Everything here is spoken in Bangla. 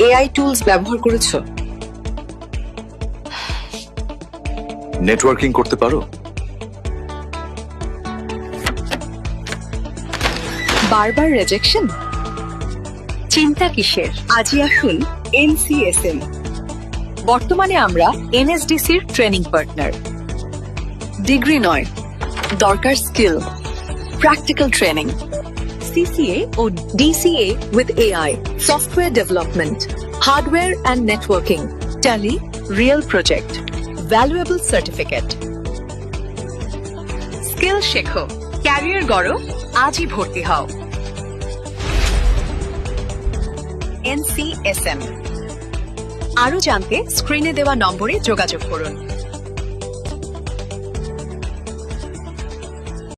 এআই টুলস ব্যবহার করেছো? নেটওয়ার্কিং করতে পারো? বারবার রিজেকশন? চিন্তা কিসের, আজই আসুন এনসিএসএম। বর্তমানে আমরা এনএসডিসির ট্রেনিং পার্টনার। ডিগ্রি নয়, দরকার স্কিল, প্র্যাকটিক্যাল ট্রেনিং। সিসিএ ও DCA with AI, software development, hardware and networking, Tally, real project, valuable certificate. Skill শেখো, ক্যারিয়ার গড়ো, আজই ভর্তি হও। এনসিএসএম। আরো জানতে স্ক্রিনে দেওয়া নম্বরে যোগাযোগ করুন।